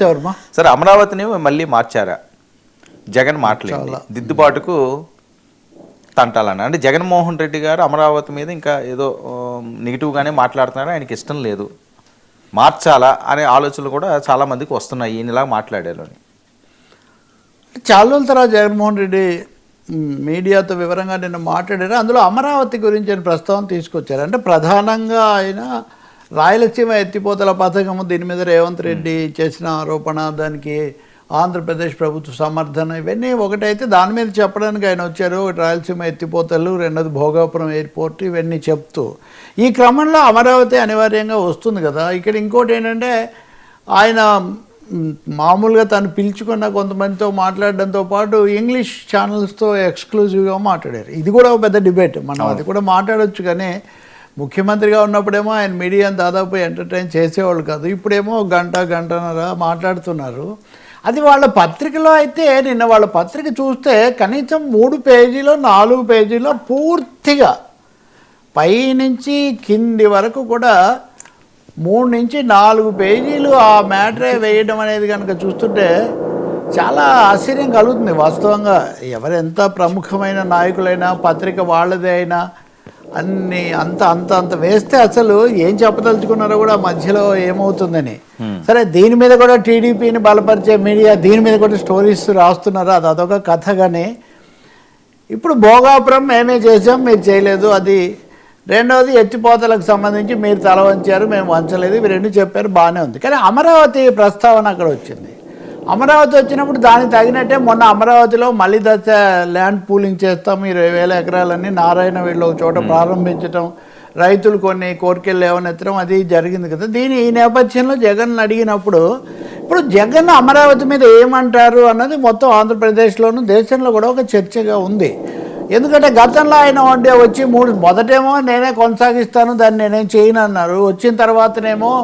నమస్తే వర్మ. సరే, అమరావతిని మళ్ళీ మార్చారా? జగన్ మాట్లాడింది దిద్దుబాటుకు తంటాలన్న, అంటే జగన్మోహన్ రెడ్డి గారు అమరావతి మీద ఇంకా ఏదో నెగిటివ్గానే మాట్లాడుతున్నారు, ఆయనకి ఇష్టం లేదు, మార్చాలా అనే ఆలోచనలు కూడా చాలామందికి వస్తున్నాయి. ఈయనలా మాట్లాడారు అని చాలా రోజుల తర్వాత జగన్మోహన్ రెడ్డి మీడియాతో వివరంగా నిన్న మాట్లాడారు. అందులో అమరావతి గురించి ఆయన ప్రస్తావన తీసుకొచ్చారు. అంటే ప్రధానంగా ఆయన రాయలసీమ ఎత్తిపోతల పథకము, దీని మీద రేవంత్ రెడ్డి చేసిన ఆరోపణ, దానికి ఆంధ్రప్రదేశ్ ప్రభుత్వ సమర్థన, ఇవన్నీ ఒకటైతే దాని మీద చెప్పడానికి ఆయన వచ్చారు. ఒకటి రాయలసీమ ఎత్తిపోతలు, రెండోది భోగాపురం ఎయిర్పోర్ట్, ఇవన్నీ చెప్తూ ఈ క్రమంలో అమరావతి అనివార్యంగా వస్తుంది కదా. ఇక్కడ ఇంకోటి ఏంటంటే ఆయన మామూలుగా తను పిలుచుకున్న కొంతమందితో మాట్లాడడంతో పాటు ఇంగ్లీష్ ఛానల్స్తో ఎక్స్క్లూజివ్గా మాట్లాడారు. ఇది కూడా ఒక పెద్ద డిబేట్, మనం అది కూడా మాట్లాడవచ్చు. కానీ ముఖ్యమంత్రిగా ఉన్నప్పుడేమో ఆయన మీడియాని దాదాపు ఎంటర్టైన్ చేసేవాళ్ళు కాదు, ఇప్పుడేమో గంటన్నర మాట్లాడుతున్నారు. అది వాళ్ళ పత్రికలో అయితే నిన్న వాళ్ళ పత్రిక చూస్తే కనీసం 3 పేజీలో 4 పేజీలో పూర్తిగా పైనుంచి కింది వరకు కూడా 3 నుంచి 4 పేజీలు ఆ మ్యాటరే వేయడం అనేది కనుక చూస్తుంటే చాలా ఆశ్చర్యం కలుగుతుంది. వాస్తవంగా ఎవరెంత ప్రముఖమైన నాయకులైనా పత్రిక వాళ్ళదే అయినా అన్ని అంత వేస్తే అసలు ఏం చెప్పదలుచుకున్నారో కూడా మధ్యలో ఏమవుతుందని. సరే, దీని మీద కూడా టీడీపీని బలపరిచే మీడియా దీని మీద కూడా స్టోరీస్ రాస్తున్నారు, అదొక కథ. కానీ ఇప్పుడు భోగాపురం మేమే చేసాం, మీరు చేయలేదు, అది. రెండవది ఎత్తిపోతలకు సంబంధించి మీరు తల వంచారు, మేము వంచలేదు, ఇవి రెండు చెప్పారు, బాగానే ఉంది. కానీ అమరావతి ప్రస్తావన అక్కడ వచ్చింది. అమరావతి వచ్చినప్పుడు దానికి తగినట్టే మొన్న అమరావతిలో మళ్ళీ దశ ల్యాండ్ పూలింగ్ చేస్తాం, 20,000 ఎకరాలన్నీ నారాయణ వీళ్ళు ఒక చోట ప్రారంభించడం, రైతులు కొన్ని కోరికలు లేవనెత్తడం, అది జరిగింది కదా. ఈ నేపథ్యంలో జగన్ అడిగినప్పుడు ఇప్పుడు జగన్ అమరావతి మీద ఏమంటారు అన్నది మొత్తం ఆంధ్రప్రదేశ్లోను దేశంలో కూడా ఒక చర్చగా ఉంది. ఎందుకంటే గతంలో ఆయన వచ్చి మొదటేమో నేనే కొనసాగిస్తాను, దాన్ని నేనేం చేయను అన్నారు. వచ్చిన తర్వాతనేమో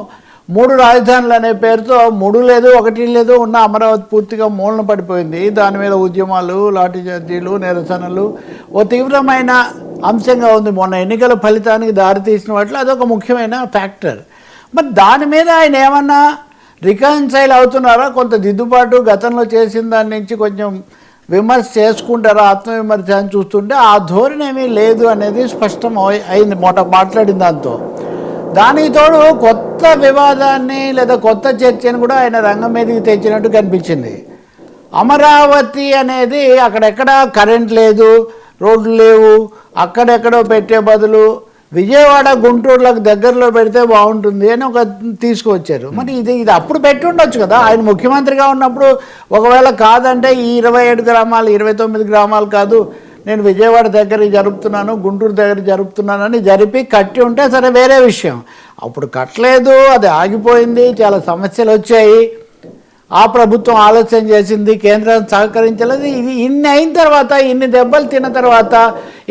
3 రాజధానులు అనే పేరుతో 3 లేదు 1 లేదు ఉన్న అమరావతి పూర్తిగా మూలన పడిపోయింది. దాని మీద ఉద్యమాలు, లాఠీ చార్జీలు, నిరసనలు ఓ తీవ్రమైన అంశంగా ఉంది. మొన్న ఎన్నికల ఫలితానికి దారితీసిన వాటిలో అదొక ముఖ్యమైన ఫ్యాక్టర్. మరి దాని మీద ఆయన ఏమన్నా రికన్సైల్ అవుతున్నారా? కొంత దిద్దుబాటు గతంలో చేసిన దాని నుంచి కొంచెం విమర్శ చేసుకుంటారా, ఆత్మవిమర్శ అని చూస్తుంటే ఆ ధోరణి ఏమీ లేదు అనేది స్పష్టం అయింది మాట్లాడిన దాంతో. దానికి తోడు కొత్త వివాదాన్ని లేదా కొత్త చర్చను కూడా ఆయన రంగం మీదకి తెచ్చినట్టు కనిపించింది. అమరావతి అనేది అక్కడెక్కడ కరెంట్ లేదు, రోడ్లు లేవు, అక్కడెక్కడో పెట్టే బదులు విజయవాడ గుంటూరులకు దగ్గరలో పెడితే బాగుంటుంది అని ఒక తీసుకువచ్చారు. మరి ఇది అప్పుడు పెట్టి ఉండొచ్చు కదా. ఆయన ముఖ్యమంత్రిగా ఉన్నప్పుడు ఒకవేళ కాదంటే ఈ 27 గ్రామాలు 29 గ్రామాలు కాదు, నేను విజయవాడ దగ్గర జరుపుతున్నాను, గుంటూరు దగ్గర జరుపుతున్నానని జరిపి కట్టి ఉంటే సరే వేరే విషయం. అప్పుడు కట్టలేదు, అది ఆగిపోయింది, చాలా సమస్యలు వచ్చాయి, ఆ ప్రభుత్వం ఆలోచన చేసింది, కేంద్రం సహకరించలేదు. ఇది ఇన్ని అయిన తర్వాత, ఇన్ని దెబ్బలు తిన్న తర్వాత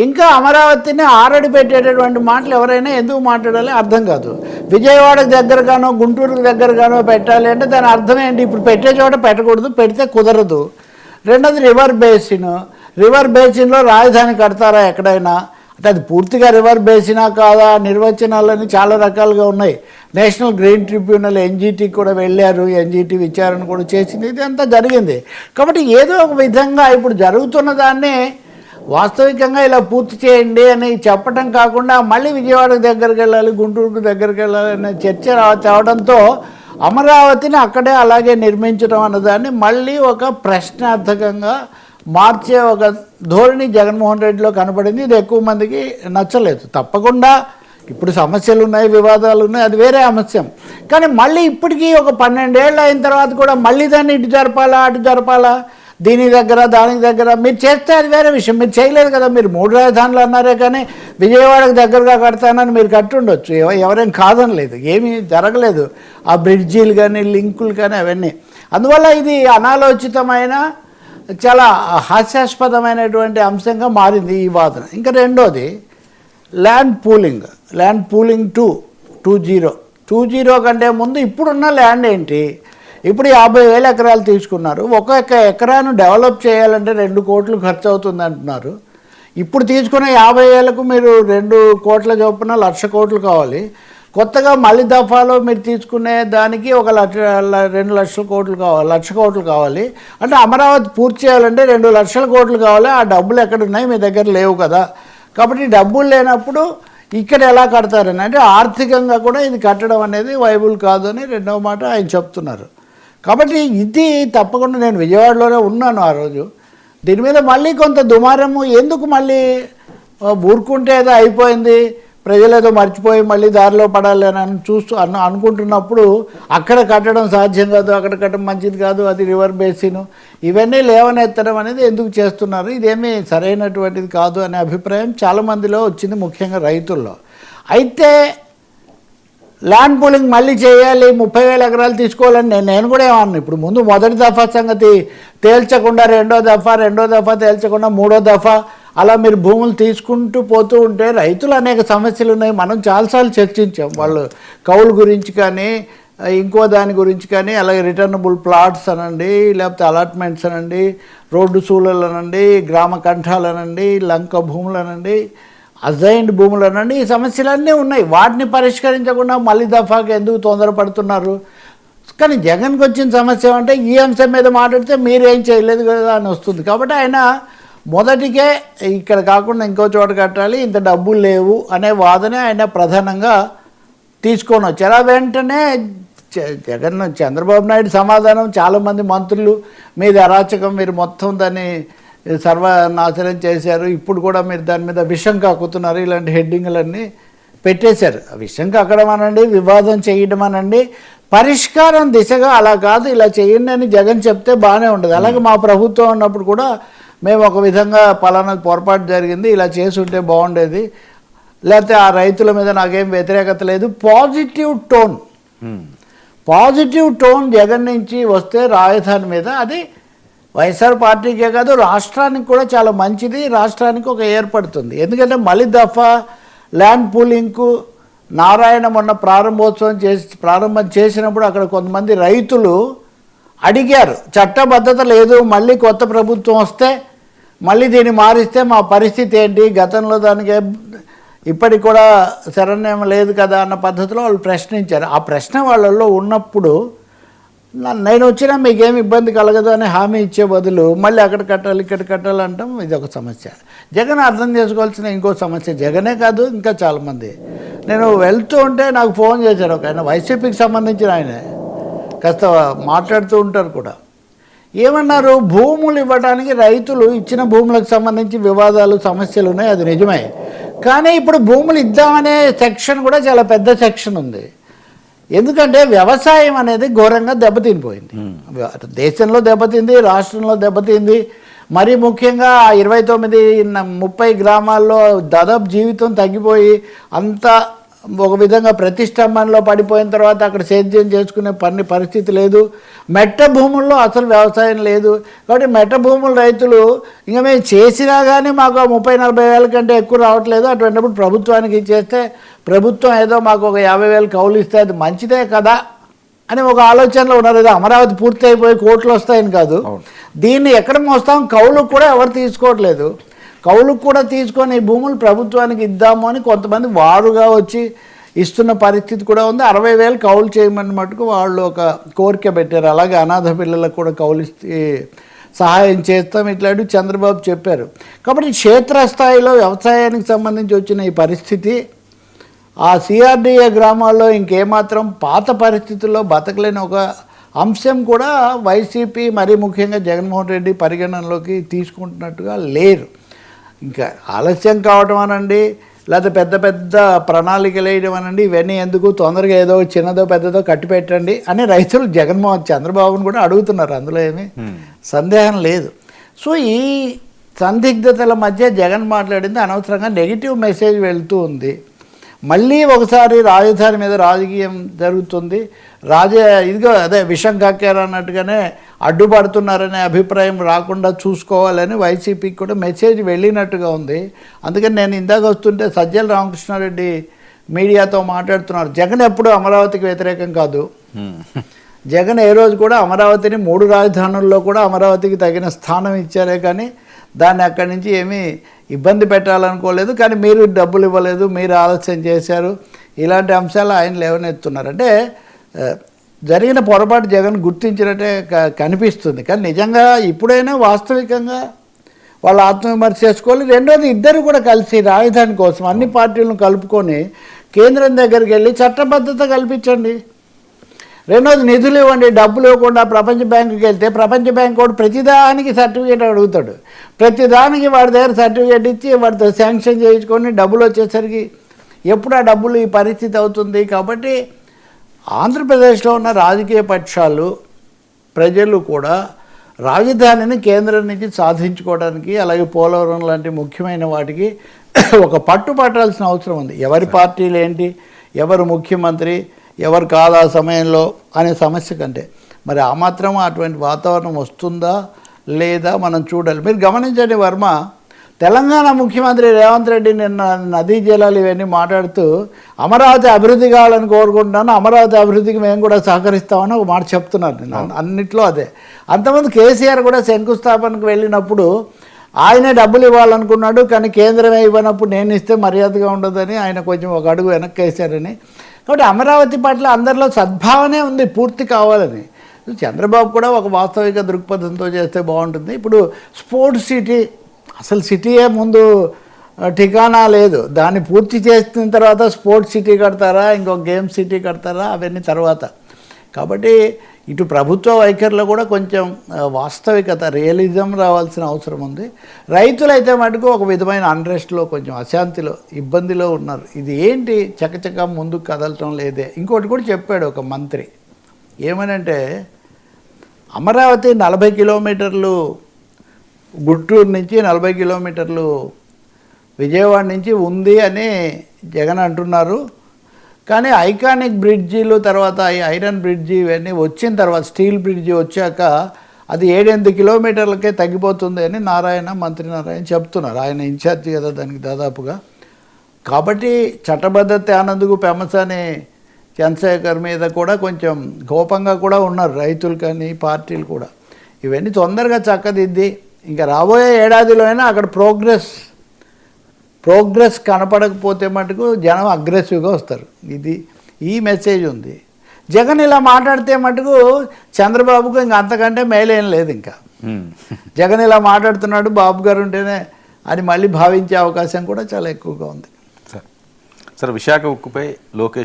ఇంకా అమరావతిని ఆరడి పెట్టేటటువంటి మాటలు ఎవరైనా ఎందుకు మాట్లాడాలి అర్థం కాదు. విజయవాడకు దగ్గరగానో గుంటూరుకు దగ్గరగానో పెట్టాలి అంటే దాని అర్థం ఏంటి? ఇప్పుడు పెట్టే చోట పెట్టకూడదు, పెడితే కుదరదు. రెండోది రివర్ బేసిన్లో రాజధాని కడతారా ఎక్కడైనా అంటే అది పూర్తిగా రివర్ బేసినా కాదా, నిర్వచనాలని చాలా రకాలుగా ఉన్నాయి. నేషనల్ గ్రీన్ ట్రిబ్యునల్ ఎన్జీటీ కూడా వెళ్ళారు, ఎన్జీటీ విచారణ కూడా చేసింది, ఇది అంతా జరిగింది. కాబట్టి ఏదో ఒక విధంగా ఇప్పుడు జరుగుతున్న దాన్ని వాస్తవికంగా ఇలా పూర్తి చేయండి అని చెప్పడం కాకుండా మళ్ళీ విజయవాడకు దగ్గరికి వెళ్ళాలి, గుంటూరుకు దగ్గరికి వెళ్ళాలి అనే చర్చ తేవడంతో అమరావతిని అక్కడే అలాగే నిర్మించడం అన్నదాన్ని మళ్ళీ ఒక ప్రశ్నార్థకంగా మార్చే ఒక ధోరణి జగన్మోహన్ రెడ్డిలో కనపడింది. ఇది ఎక్కువ మందికి నచ్చలేదు. తప్పకుండా ఇప్పుడు సమస్యలు ఉన్నాయి, వివాదాలు ఉన్నాయి, అది వేరే అంశం. కానీ మళ్ళీ ఇప్పటికీ ఒక 12 ఏళ్ళు అయిన తర్వాత కూడా మళ్ళీ దాన్ని ఇటు జరపాలా అటు జరపాలా, దీని దగ్గర దానికి దగ్గర మీరు చేస్తే అది వేరే విషయం. మీరు చేయలేదు కదా, మీరు 3 రాజధానులు అన్నారే కానీ విజయవాడకు దగ్గరగా కడతానని మీరు కట్టుండొచ్చు, ఎవరేం కాదనలేదు, ఏమీ జరగలేదు. ఆ బ్రిడ్జీలు కానీ లింకులు కానీ అవన్నీ. అందువల్ల ఇది అనాలోచితమైన చాలా హాస్యాస్పదమైనటువంటి అంశంగా మారింది ఈ వాదన. ఇంకా రెండోది ల్యాండ్ పూలింగ్ 2.0 కంటే ముందు ఇప్పుడున్న ల్యాండ్ ఏంటి? ఇప్పుడు 50,000 ఎకరాలు తీసుకున్నారు. ఒక్కొక్క ఎకరాను డెవలప్ చేయాలంటే 2 కోట్లు ఖర్చు అవుతుంది అంటున్నారు. ఇప్పుడు తీసుకున్న 50,000కు మీరు 2 కోట్ల చొప్పున 1,00,000 కోట్లు కావాలి. కొత్తగా మళ్ళీ దఫాలో మీరు తీసుకునే దానికి 2 లక్షల కోట్లు కావాలి, 1,00,000 కోట్లు కావాలి. అంటే అమరావతి పూర్తి చేయాలంటే 2 లక్షల కోట్లు కావాలి. ఆ డబ్బులు ఎక్కడ ఉన్నాయి? మీ దగ్గర లేవు కదా. కాబట్టి డబ్బులు లేనప్పుడు ఇక్కడ ఎలా కడతారని, అంటే ఆర్థికంగా కూడా ఇది కట్టడం అనేది వైబుల్ కాదు అని రెండవ మాట ఆయన చెప్తున్నారు. కాబట్టి ఇది తప్పకుండా నేను విజయవాడలోనే ఉన్నాను ఆ రోజు. దీని మీద మళ్ళీ కొంత దుమారము ఎందుకు, మళ్ళీ ఊరుకుంటే ఏదో అయిపోయింది, ప్రజలేదో మర్చిపోయి మళ్ళీ దారిలో పడాలి అని అనుకుంటున్నప్పుడు అక్కడ కట్టడం సాధ్యం కాదు, అక్కడ కట్టడం మంచిది కాదు, అది రివర్ బేసిన్, ఇవన్నీ లేవనెత్తడం అనేది ఎందుకు చేస్తున్నారు? ఇదేమీ సరైనటువంటిది కాదు అనే అభిప్రాయం చాలామందిలో వచ్చింది, ముఖ్యంగా రైతుల్లో. అయితే ల్యాండ్ పూలింగ్ మళ్ళీ చేయాలి, 30,000 ఎకరాలు తీసుకోవాలని నేను కూడా ఏమన్నా. ఇప్పుడు ముందు మొదటి దఫా సంగతి తేల్చకుండా రెండో దఫా తేల్చకుండా మూడో దఫా అలా మీరు భూములు తీసుకుంటూ పోతూ ఉంటే రైతులు అనేక సమస్యలు ఉన్నాయి. మనం చాలాసార్లు చర్చించాం. వాళ్ళు కౌలు గురించి కానీ ఇంకో దాని గురించి కానీ, అలాగే రిటర్నబుల్ ప్లాట్స్ అనండి, లేకపోతే అలాట్మెంట్స్ అనండి, రోడ్డు సూళలు అనండి, గ్రామ కంఠాలు అనండి, లంక భూములు అనండి, అజైన్డ్ భూములు అనండి, ఈ సమస్యలన్నీ ఉన్నాయి. వాటిని పరిష్కరించకుండా మళ్ళీ దఫాకి ఎందుకు తొందరపడుతున్నారు? కానీ జగన్కి వచ్చిన సమస్య అంటే ఈ అంశం మీద మాట్లాడితే మీరేం చేయలేదు కదా అని వస్తుంది. కాబట్టి ఆయన మొదటికే ఇక్కడ కాకుండా ఇంకో చోట కట్టాలి, ఇంత డబ్బులు లేవు అనే వాదనే ఆయన ప్రధానంగా తీసుకొని వచ్చారు. వెంటనే చంద్రబాబు నాయుడు సమాధానం, చాలామంది మంత్రులు మీది అరాచకం, మీరు మొత్తం దాన్ని సర్వనాశనం చేశారు, ఇప్పుడు కూడా మీరు దాని మీద విషం కాకుతున్నారు, ఇలాంటి హెడ్డింగ్లన్నీ పెట్టేశారు. విషం కాకడం అనండి, వివాదం చేయడం అనండి, పరిష్కారం దిశగా అలా కాదు, ఇలా చేయండి అని జగన్ చెప్తే బాగానే ఉండదు. అలాగే మా ప్రభుత్వం ఉన్నప్పుడు కూడా మేము ఒక విధంగా పలానా పొరపాటు జరిగింది, ఇలా చేసి ఉంటే బాగుండేది, లేకపోతే ఆ రైతుల మీద నాకేం వ్యతిరేకత లేదు, పాజిటివ్ టోన్ జగన్ నుంచి వస్తే రాజధాని మీద అది వైఎస్ఆర్ పార్టీకే కాదు రాష్ట్రానికి కూడా చాలా మంచిది, రాష్ట్రానికి ఒక ఏర్పడుతుంది. ఎందుకంటే మళ్ళీ దఫా ల్యాండ్ పూలింగ్కు నారాయణ మొన్న ప్రారంభం చేసినప్పుడు అక్కడ కొంతమంది రైతులు అడిగారు, చట్టబద్ధత లేదు, మళ్ళీ కొత్త ప్రభుత్వం వస్తే మళ్ళీ దీన్ని మారిస్తే మా పరిస్థితి ఏంటి, గతంలో దానికి ఇప్పటికి కూడా శరణ్యం లేదు కదా అన్న పద్ధతిలో వాళ్ళు ప్రశ్నించారు. ఆ ప్రశ్న వాళ్ళల్లో ఉన్నప్పుడు నేను వచ్చినా మీకేమి ఇబ్బంది కలగదు అని హామీ ఇచ్చే బదులు మళ్ళీ అక్కడ కట్టాలి ఇక్కడ కట్టాలి అంటాం, ఇది ఒక సమస్య. జగన్ అర్థం చేసుకోవాల్సిన ఇంకో సమస్య, జగనే కాదు ఇంకా చాలామంది. నేను వెళ్తూ ఉంటే నాకు ఫోన్ చేశాడు ఒక ఆయన, వైసీపీకి సంబంధించిన ఆయనే, కాస్త మాట్లాడుతూ ఉంటారు కూడా. ఏమన్నారు, భూములు ఇవ్వడానికి రైతులు ఇచ్చిన భూములకు సంబంధించి వివాదాలు సమస్యలు ఉన్నాయి, అది నిజమే. కానీ ఇప్పుడు భూములు ఇద్దామనే సెక్షన్ కూడా చాలా పెద్ద సెక్షన్ ఉంది. ఎందుకంటే వ్యవసాయం అనేది ఘోరంగా దెబ్బతినిపోయింది, దేశంలో దెబ్బతింది, రాష్ట్రంలో దెబ్బతింది. మరీ ముఖ్యంగా 29-30 గ్రామాల్లో దాదాపు జీవితం తగ్గిపోయి అంతా ఒక విధంగా ప్రతిష్టంభనలో పడిపోయిన తర్వాత అక్కడ సేద్యం చేసుకునే పరిస్థితి లేదు. మెట్ట భూముల్లో అసలు వ్యవసాయం లేదు. కాబట్టి మెట్ట భూముల రైతులు ఇంకా మేము చేసినా కానీ మాకు 30-40 వేల కంటే ఎక్కువ రావట్లేదు, అటువంటిప్పుడు ప్రభుత్వానికి ఇచ్చేస్తే ప్రభుత్వం ఏదో మాకు ఒక 50,000 కౌలు ఇస్తే అది మంచిదే కదా అని ఒక ఆలోచనలో ఉన్నారు. ఏదో అమరావతి పూర్తి అయిపోయి కోట్లు వస్తాయని కాదు, దీన్ని ఎక్కడ మోస్తాం, కౌలుకు కూడా ఎవరు తీసుకోవట్లేదు. కౌలుకు కూడా తీసుకొని ఈ భూములు ప్రభుత్వానికి ఇద్దాము అని కొంతమంది వారుగా వచ్చి ఇస్తున్న పరిస్థితి కూడా ఉంది. 60,000 కౌలు చేయమని మటుకు వాళ్ళు ఒక కోరిక పెట్టారు. అలాగే అనాథ పిల్లలకు కూడా కౌలు సహాయం చేస్తాం ఇట్లాంటివి చంద్రబాబు చెప్పారు. కాబట్టి క్షేత్రస్థాయిలో వ్యవసాయానికి సంబంధించి వచ్చిన ఈ పరిస్థితి ఆ సిఆర్డీఏ గ్రామాల్లో ఇంకేమాత్రం పాత పరిస్థితుల్లో బతకలేని ఒక అంశం కూడా వైసీపీ మరీ ముఖ్యంగా జగన్మోహన్ రెడ్డి పరిగణనలోకి తీసుకుంటున్నట్టుగా లేరు. ఇంకా ఆలస్యం కావటం అనండి, లేకపోతే పెద్ద పెద్ద ప్రణాళికలు వేయడం అనండి, ఇవన్నీ ఎందుకు, తొందరగా ఏదో చిన్నదో పెద్దదో కట్టి పెట్టండి అని రైతులు చంద్రబాబును కూడా అడుగుతున్నారు, అందులో ఏమీ సందేహం లేదు. సో ఈ సందిగ్ధతల మధ్య జగన్ మాట్లాడింది అనవసరంగా నెగిటివ్ మెసేజ్ వెళ్తూ ఉంది. మళ్ళీ ఒకసారి రాజధాని మీద రాజకీయం జరుగుతుంది, ఇదిగో అదే విషం కక్కారు అన్నట్టుగానే అడ్డుపడుతున్నారనే అభిప్రాయం రాకుండా చూసుకోవాలని వైసీపీకి కూడా మెసేజ్ వెళ్ళినట్టుగా ఉంది. అందుకని నేను ఇందాక వస్తుంటే సజ్జల రామకృష్ణారెడ్డి మీడియాతో మాట్లాడుతున్నారు, జగన్ ఎప్పుడు అమరావతికి వ్యతిరేకం కాదు, జగన్ ఏ రోజు కూడా అమరావతిని 3 రాజధానుల్లో కూడా అమరావతికి తగిన స్థానం ఇచ్చారే కానీ దాన్ని అక్కడి నుంచి ఏమీ ఇబ్బంది పెట్టాలనుకోలేదు. కానీ మీరు డబ్బులు ఇవ్వలేదు, మీరు ఆలస్యం చేశారు, ఇలాంటి అంశాలు ఆయన లేవనెత్తున్నారు. అంటే జరిగిన పొరపాటు జగన్ గుర్తించినట్టే కనిపిస్తుంది. కానీ నిజంగా ఇప్పుడైనా వాస్తవికంగా వాళ్ళు ఆత్మవిమర్శ చేసుకోవాలి. రెండోది ఇద్దరు కూడా కలిసి రాజధాని కోసం అన్ని పార్టీలను కలుపుకొని కేంద్రం దగ్గరికి వెళ్ళి చట్టబద్ధత కల్పించండి. రెండోది నిధులు ఇవ్వండి. డబ్బులు ఇవ్వకుండా ప్రపంచ బ్యాంకుకి వెళ్తే ప్రపంచ బ్యాంక్ కూడా ప్రతిదానికి సర్టిఫికేట్ అడుగుతాడు. ప్రతిదానికి వాడి దగ్గర సర్టిఫికేట్ ఇచ్చి వాడితో శాంక్షన్ చేయించుకొని డబ్బులు వచ్చేసరికి ఎప్పుడు ఆ డబ్బులు ఈ పరిస్థితి అవుతుంది. కాబట్టి ఆంధ్రప్రదేశ్లో ఉన్న రాజకీయ పక్షాలు ప్రజలు కూడా రాజధానిని కేంద్రం నుంచి సాధించుకోవడానికి అలాగే పోలవరం లాంటి ముఖ్యమైన వాటికి ఒక పట్టు పట్టాల్సిన అవసరం ఉంది. ఎవరి పార్టీలు ఏంటి, ఎవరు ముఖ్యమంత్రి, ఎవరు కాదు ఆ సమయంలో అనే సమస్య కంటే మరి ఆ మాత్రం అటువంటి వాతావరణం వస్తుందా లేదా మనం చూడాలి. మీరు గమనించండి వర్మ, తెలంగాణ ముఖ్యమంత్రి రేవంత్ రెడ్డి నిన్న నదీ జలాలు ఇవన్నీ మాట్లాడుతూ అమరావతి అభివృద్ధి కావాలని కోరుకుంటున్నాను, అమరావతి అభివృద్ధికి మేము కూడా సహకరిస్తామని ఒక మాట చెప్తున్నారు. నేను అన్నిట్లో అదే. అంతమంది కేసీఆర్ కూడా శంకుస్థాపనకు వెళ్ళినప్పుడు ఆయనే డబ్బులు ఇవ్వాలనుకున్నాడు, కానీ కేంద్రమే ఇవ్వనప్పుడు నేను ఇస్తే మర్యాదగా ఉండదని ఆయన కొంచెం ఒక అడుగు వెనక్కి వేశారని. కాబట్టి అమరావతి పట్ల అందరిలో సద్భావనే ఉంది, పూర్తి కావాలని. చంద్రబాబు కూడా ఒక వాస్తవిక దృక్పథంతో చేస్తే బాగుంటుంది. ఇప్పుడు స్పోర్ట్స్ సిటీ, అసలు సిటీయే ముందు ఠికానా లేదు, దాన్ని పూర్తి చేసిన తర్వాత స్పోర్ట్స్ సిటీ కడతారా, ఇంకో గేమ్ సిటీ కడతారా, అవన్నీ తర్వాత. కాబట్టి ఇటు ప్రభుత్వ వైఖరిలో కూడా కొంచెం వాస్తవికత, రియలిజం రావాల్సిన అవసరం ఉంది. రైతులైతే మటుకు ఒక విధమైన అన్రెస్ట్లో, కొంచెం అశాంతిలో, ఇబ్బందిలో ఉన్నారు. ఇది ఏంటి చకచక ముందుకు కదలటం లేదే. ఇంకోటి కూడా చెప్పాడు ఒక మంత్రి, ఏమనంటే అమరావతి 40 కిలోమీటర్లు గుంటూరు నుంచి, 40 కిలోమీటర్లు విజయవాడ నుంచి ఉంది అని జగన్ అంటున్నారు. కానీ ఐకానిక్ బ్రిడ్జీలు తర్వాత ఐరన్ బ్రిడ్జి ఇవన్నీ వచ్చిన తర్వాత, స్టీల్ బ్రిడ్జి వచ్చాక అది 7-8 కిలోమీటర్లకే తగ్గిపోతుంది అని మంత్రి నారాయణ చెప్తున్నారు. ఆయన ఇన్ఛార్జి కదా దానికి దాదాపుగా. కాబట్టి చట్టబద్ధత అన్నందుకు పెమసాని చంద్రశేఖర్ మీద కూడా కొంచెం కోపంగా కూడా ఉన్నారు రైతులు కానీ పార్టీలు కూడా. ఇవన్నీ తొందరగా చక్కదిద్ది ఇంకా రాబోయే ఏడాదిలో అయినా అక్కడ ప్రోగ్రెస్ కనపడకపోతే మటుకు జనం అగ్రెసివ్గా వస్తారు. ఈ మెసేజ్ ఉంది. జగన్ ఇలా మాట్లాడితే మటుకు చంద్రబాబుకు ఇంకా అంతకంటే మేలేం లేదు. ఇంకా జగన్ ఇలా మాట్లాడుతున్నాడు, బాబు గారు ఉంటేనే అని మళ్ళీ భావించే అవకాశం కూడా చాలా ఎక్కువగా ఉంది. సార్ విశాఖ ఉక్కుపై లోకేష్